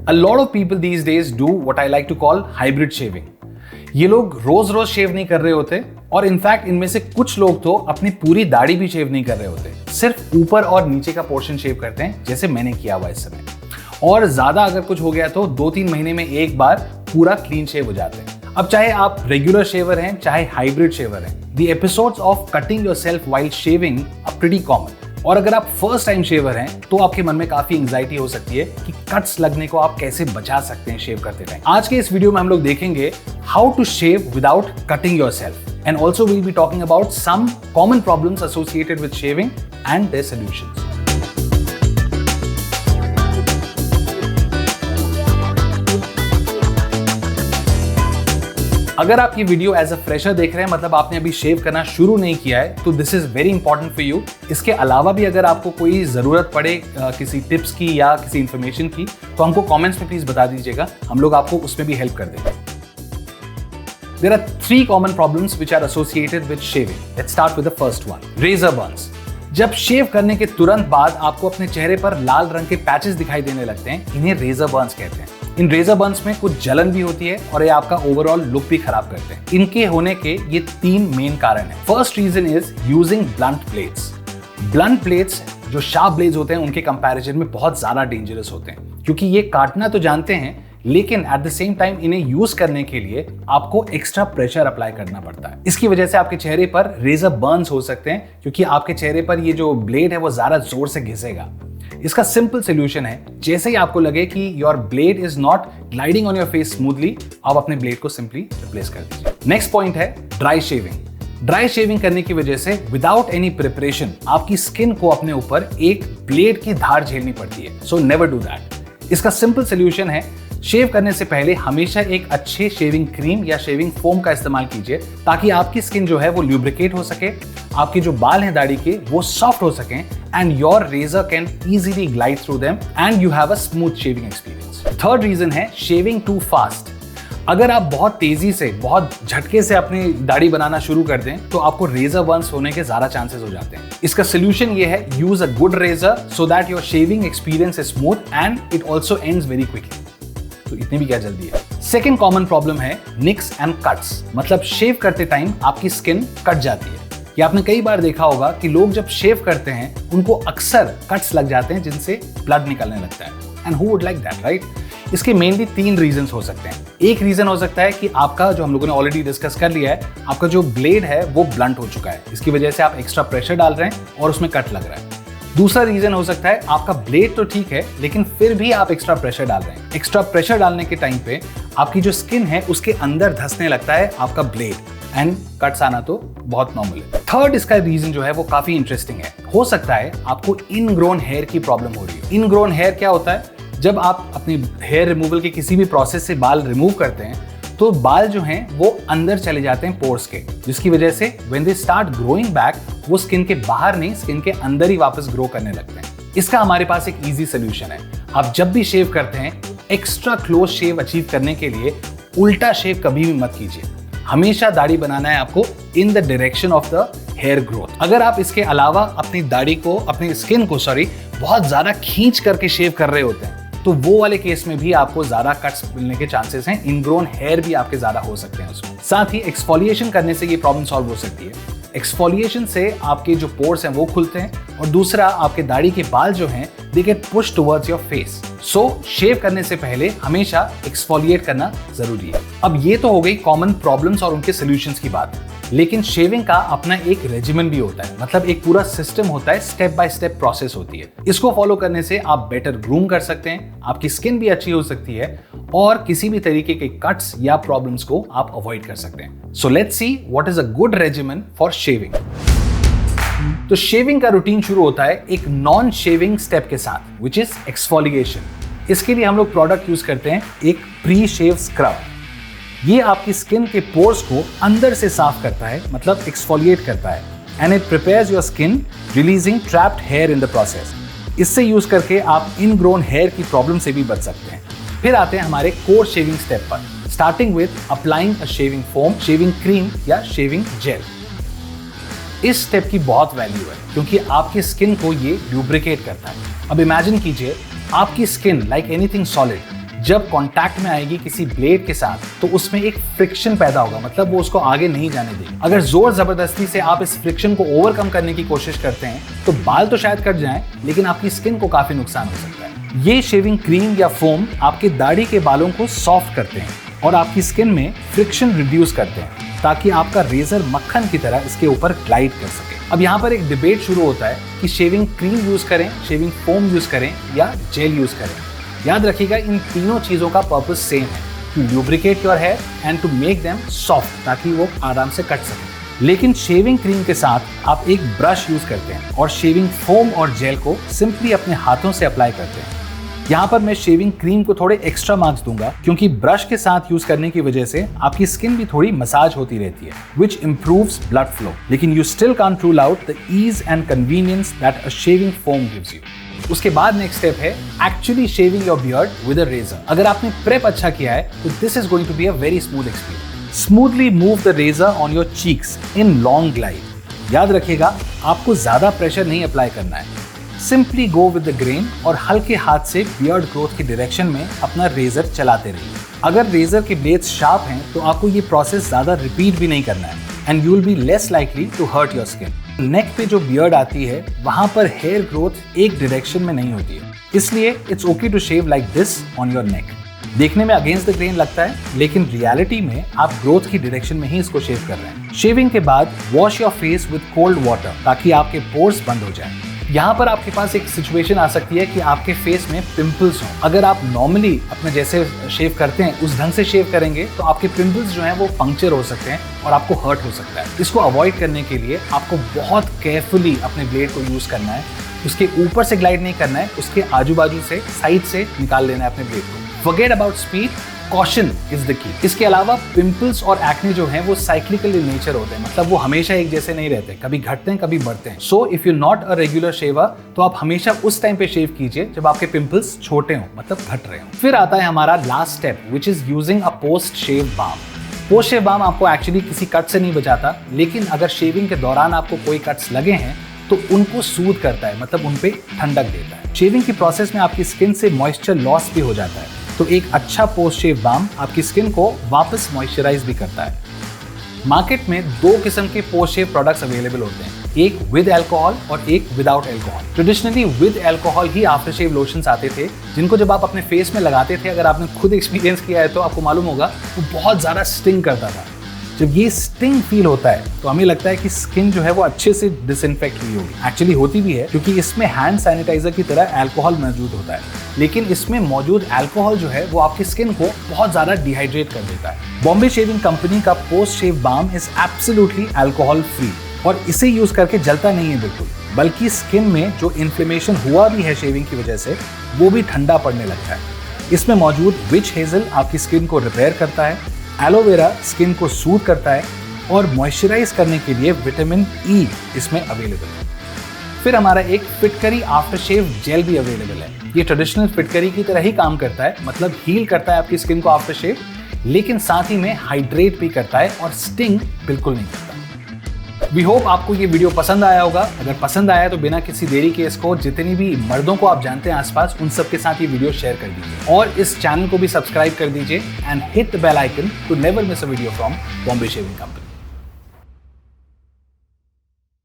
A lot of people these days do what I like to call hybrid shaving. ये लोग रोज रोज शेव नहीं कर रहे होते और इनफैक्ट इनमें से कुछ लोग तो अपनी पूरी दाढ़ी भी शेव नहीं कर रहे होते, सिर्फ ऊपर और नीचे का पोर्शन शेव करते हैं जैसे मैंने किया हुआ इस समय। और ज्यादा अगर कुछ हो गया तो 2-3 महीने में एक बार पूरा क्लीन शेव हो जाते हैं। अब चाहे आप रेगुलर शेवर हैं चाहे हाइब्रिड शेवर हैं, the episodes of cutting yourself while shaving are pretty common. और अगर आप फर्स्ट टाइम शेवर हैं तो आपके मन में काफी एंजाइटी हो सकती है कि कट्स लगने को आप कैसे बचा सकते हैं शेव करते टाइम। आज के इस वीडियो में हम लोग देखेंगे how to shave without cutting yourself and also will be talking about some common problems associated with shaving and their solutions. अगर आप ये वीडियो एज अ फ्रेशर देख रहे हैं, मतलब आपने अभी शेव करना शुरू नहीं किया है, तो this is very important for you. इसके अलावा भी अगर आपको कोई जरूरत पड़े किसी टिप्स की या किसी इंफॉर्मेशन की, तो हमको कमेंट्स में प्लीज बता दीजिएगा, हम लोग आपको उसमें भी हेल्प कर देंगे। There are 3 common problems which are associated with shaving. Let's start with the first one, razor burns. जब शेव करने के तुरंत बाद आपको अपने चेहरे पर लाल रंग के पैचेस दिखाई देने लगते हैं, इन्हें रेजर बर्न्स कहते हैं। इन रेजर बर्न्स में कुछ जलन भी होती है और ये आपका ओवरऑल लुक भी खराब करते हैं। इनके होने के ये 3 मेन कारण हैं। First reason is using blunt blades. Blunt blades जो शार्प ब्लेड्स होते हैं उनके कंपैरिजन में बहुत ज्यादा डेंजरस होते हैं, क्योंकि ये काटना तो जानते हैं लेकिन एट द सेम टाइम इन्हें यूज करने के लिए आपको एक्स्ट्रा प्रेशर अप्लाई करना पड़ता है। इसकी वजह से आपके चेहरे पर रेजर बर्न्स हो सकते हैं, क्योंकि आपके चेहरे पर ये जो ब्लेड है वो ज्यादा जोर से घिसेगा। इसका सिंपल सोल्यूशन है, जैसे ही आपको लगे कि your blade is not gliding on your face smoothly, आप अपने ब्लेड को सिंपली रिप्लेस कर दीजिए। नेक्स्ट पॉइंट है ड्राई शेविंग। ड्राई शेविंग करने की वजह से विदाउट एनी प्रिपरेशन आपकी स्किन को अपने ऊपर एक ब्लेड की धार झेलनी पड़ती है। So never do that. इसका सिंपल सोल्यूशन है, शेव करने से पहले हमेशा एक अच्छे शेविंग क्रीम या शेविंग फोम का इस्तेमाल कीजिए, ताकि आपकी स्किन जो है वो ल्यूब्रिकेट हो सके, आपके जो बाल हैं दाढ़ी के वो सॉफ्ट हो सकें and your razor can easily glide through them and you have a smooth shaving experience. Third reason है शेविंग टू फास्ट। अगर आप बहुत तेजी से, बहुत झटके से अपनी दाढ़ी बनाना शुरू कर दें तो आपको रेजर बर्न्स होने के ज्यादा चांसेस हो जाते हैं। इसका सोल्यूशन ये है, use a good razor so that your shaving experience is smooth and it also ends very quickly. तो इतनी भी क्या जल्दी है। सेकेंड कॉमन प्रॉब्लम है निक्स एंड कट्स, मतलब शेव करते टाइम आपकी स्किन कट जाती है। ये आपने कई बार देखा होगा कि लोग जब शेव करते हैं उनको अक्सर कट्स लग जाते हैं जिनसे ब्लड निकलने लगता है। And who would like that, right? इसके मेनली 3 रीजंस हो सकते हैं। एक रीजन हो सकता है कि आपका, जो हम लोगों ने ऑलरेडी डिस्कस कर लिया है, आपका जो ब्लेड है वो ब्लंट हो चुका है, इसकी वजह से आप एक्स्ट्रा प्रेशर डाल रहे हैं और उसमें कट लग रहा है। दूसरा रीजन हो सकता है आपका ब्लेड तो ठीक है लेकिन फिर भी आप एक्स्ट्रा प्रेशर डाल रहे हैं। एक्स्ट्रा प्रेशर डालने के टाइम पे आपकी जो स्किन है उसके अंदर धंसने लगता है आपका ब्लेड एंड कट्स आना तो बहुत नॉर्मल है। थर्ड इसका रीजन जो है वो काफी इंटरेस्टिंग है। हो सकता है आपको इनग्रोन हेयर की प्रॉब्लम हो रही है। इनग्रोन हेयर क्या होता है? जब आप अपने हेयर रिमूवल के किसी भी प्रोसेस से बाल रिमूव करते हैं तो बाल जो हैं वो अंदर चले जाते हैं पोर्स के, जिसकी वजह से when they start growing back वो स्किन के बाहर नहीं, स्किन के अंदर ही वापस ग्रो करने लगते हैं। इसका हमारे पास एक इजी सोल्यूशन है। आप जब भी शेव करते हैं, एक्स्ट्रा क्लोज शेव अचीव करने के लिए उल्टा शेव कभी भी मत कीजिए। हमेशा दाढ़ी बनाना है आपको in the direction of the hair growth. अगर आप इसके अलावा अपनी दाढ़ी को, अपनी स्किन को बहुत ज्यादा खींच करके शेव कर रहे होते हैं तो वो वाले केस में भी आपको ज्यादा कट्स मिलने के चांसेस हैं। इनग्रोन हेयर भी आपके ज्यादा हो सकते हैं उसमें। साथ ही एक्सफोलिएशन करने से ये प्रॉब्लम सॉल्व हो सकती है। एक्सफोलिएशन से आपके जो पोर्स हैं वो खुलते हैं और दूसरा आपके दाढ़ी के बाल जो हैं they get push towards your face. So shave करने से पहले हमेशा एक्सफोलिएट करना जरूरी है। अब ये तो हो गई कॉमन प्रॉब्लम्स और उनके सॉल्यूशंस की बात, लेकिन शेविंग का अपना एक रेजिमेंट भी होता है, मतलब एक पूरा सिस्टम होता है, स्टेप बाय स्टेप प्रोसेस होती है। इसको फॉलो करने से आप बेटर ग्रूम कर सकते हैं, आपकी स्किन भी अच्छी हो सकती है और किसी भी तरीके के कट्स या प्रॉब्लम्स को आप अवॉइड कर सकते हैं। So let's see what is a good regiment for shaving. तो शेविंग का रूटीन शुरू होता है एक नॉन शेविंग स्टेप के साथ, विच इज एक्सफोलिएशन। इसके लिए हम लोग प्रोडक्ट यूज करते हैं एक प्री शेव स्क्रब। ये आपकी स्किन के पोर्स को अंदर से साफ करता है, मतलब एक्सफोलिएट करता है, and it prepares your skin releasing trapped here in the process. इससे यूज करके आप इनग्रोन हेयर की प्रॉब्लम से भी बच सकते हैं। फिर आते हैं हमारे कोर शेविंग स्टेप पर, starting with applying a shaving foam, shaving cream या शेविंग जेल। इस स्टेप की बहुत वैल्यू है क्योंकि आपकी स्किन को ये ल्यूब्रिकेट करता है। अब इमेजिन कीजिए आपकी स्किन लाइक एनीथिंग सॉलिड, जब कांटेक्ट में आएगी किसी ब्लेड के साथ तो उसमें एक फ्रिक्शन पैदा होगा, मतलब वो उसको आगे नहीं जाने देगी। अगर जोर जबरदस्ती से आप इस फ्रिक्शन को ओवरकम करने की कोशिश करते हैं तो बाल तो शायद कट जाएं, लेकिन आपकी स्किन को काफी नुकसान हो सकता है। ये शेविंग क्रीम या फोम आपके दाढ़ी के बालों को सॉफ्ट करते हैं और आपकी स्किन में फ्रिक्शन रिड्यूस करते हैं ताकि आपका रेजर मक्खन की तरह इसके ऊपर ग्लाइड कर सके। अब यहाँ पर एक डिबेट शुरू होता है कि शेविंग क्रीम यूज करें, शेविंग फोम यूज करें या जेल यूज करें। याद रखिएगा, इन तीनों चीजों का पर्पस सेम है, to lubricate your hair and to make them soft ताकि वो आराम से कट सके। लेकिन शेविंग क्रीम के साथ आप एक ब्रश यूज करते हैं और शेविंग फोम और जेल को सिंपली अपने हाथों से अप्लाई करते हैं। यहाँ पर मैं शेविंग क्रीम को थोड़े एक्स्ट्रा मार्क्स दूंगा क्योंकि ब्रश के साथ यूज करने की वजह से आपकी स्किन भी थोड़ी मसाज होती रहती है, which improves blood flow. लेकिन you still can't rule out the ease and convenience that a shaving foam gives you. उसके बाद नेक्स्ट स्टेप है actually shaving your beard with a razor. अगर आपने प्रेप अच्छा किया है तो this is going to be a very smooth experience. Smoothly move the razor on your cheeks in long glide. याद रखिएगा, आपको ज्यादा प्रेशर नहीं अप्लाई करना है, simply go with the grain और हल्के हाथ से बियर्ड ग्रोथ की डायरेक्शन में अपना रेजर चलाते रहिए। अगर रेजर के ब्लेड्स शार्प हैं तो आपको ये प्रोसेस ज्यादा रिपीट भी नहीं करना है and you will be less likely to hurt your skin. Neck पे जो बियर्ड आती है वहां पर हेयर ग्रोथ एक डायरेक्शन में नहीं होती है, इसलिए it's okay to shave like this on your neck. देखने में अगेंस्ट द ग्रेन लगता है, लेकिन रियलिटी में आप ग्रोथ की डायरेक्शन में ही इसको शेव कर रहे हैं। शेविंग के बाद wash your face with cold water ताकि आपके पोर्स बंद हो जाएं। यहाँ पर आपके पास एक सिचुएशन आ सकती है कि आपके फेस में पिंपल्स हों। अगर आप नॉर्मली अपने जैसे शेव करते हैं उस ढंग से शेव करेंगे तो आपके पिंपल्स जो हैं वो पंक्चर हो सकते हैं और आपको हर्ट हो सकता है। इसको अवॉइड करने के लिए आपको बहुत केयरफुली अपने ब्लेड को यूज करना है। उसके ऊपर से ग्लाइड नहीं करना है, उसके आजू बाजू से साइड से निकाल लेना है अपने ब्लेड को। Forget about speed, caution is the key. इसके अलावा पिंपल्स और एक्ने जो हैं वो साइक्लिकल इन नेचर होते हैं, मतलब वो हमेशा एक जैसे नहीं रहते, कभी घटते हैं कभी बढ़ते हैं। So if you not a regular shaver तो आप हमेशा उस टाइम पे शेव कीजिए जब आपके पिंपल्स छोटे हों, मतलब घट रहे हों। फिर आता है हमारा last step which is using a post shave balm. Post shave balm आपको एक्चुअली किसी कट से नहीं बचाता, लेकिन अगर शेविंग के दौरान आपको कोई कट्स लगे हैं तो उनको सूद करता है, मतलब उन पे ठंडक देता है। शेविंग की प्रोसेस में आपकी स्किन से मॉइस्चर लॉस भी हो जाता है, तो एक अच्छा पोस्ट शेव बाम आपकी स्किन को वापस मॉइस्चराइज भी करता है। मार्केट में दो किस्म के पोस्ट शेव प्रोडक्ट्स अवेलेबल होते हैं, एक विद अल्कोहल और एक without alcohol. Traditionally with alcohol ही आफ्टर शेव लोशंस आते थे, जिनको जब आप अपने फेस में लगाते थे, अगर आपने खुद एक्सपीरियंस किया है तो आपको मालूम होगा वो बहुत ज्यादा स्टिंग करता था। जब ये स्टिंग फील होता है तो हमें लगता है कि स्किन जो है वो अच्छे से डिसइंफेक्ट हुई होगी। एक्चुअली होती भी है, क्योंकि इसमें हैंड सैनिटाइजर की तरह अल्कोहल मौजूद होता है, लेकिन इसमें मौजूद अल्कोहल जो है वो आपकी स्किन को बहुत ज्यादा डिहाइड्रेट कर देता है। बॉम्बे शेविंग कंपनी का post shave balm is absolutely alcohol free और इसे यूज करके जलता नहीं है बिल्कुल, बल्कि स्किन में जो इन्फ्लेमेशन हुआ भी है शेविंग की वजह से वो भी ठंडा पड़ने लगता है। इसमें मौजूद विच हेजल आपकी स्किन को रिपेयर करता है, एलोवेरा स्किन को सूद करता है और मॉइस्चराइज करने के लिए विटामिन ई इसमें अवेलेबल है। फिर हमारा एक फिटकरी आफ्टर शेव जेल भी अवेलेबल है। ये ट्रेडिशनल फिटकरी की तरह ही काम करता है, मतलब हील करता है आपकी स्किन को आफ्टर शेव, लेकिन साथ ही में हाइड्रेट भी करता है और स्टिंग बिल्कुल नहीं करता। वी होप आपको ये वीडियो पसंद आया होगा। अगर पसंद आया तो बिना किसी देरी के इसको जितनी भी मर्दों को आप जानते हैं आसपास, उन सबके साथ ये वीडियो शेयर कर दीजिए और इस चैनल को भी सब्सक्राइब कर दीजिए and hit the bell icon to never miss a video from Bombay shaving company.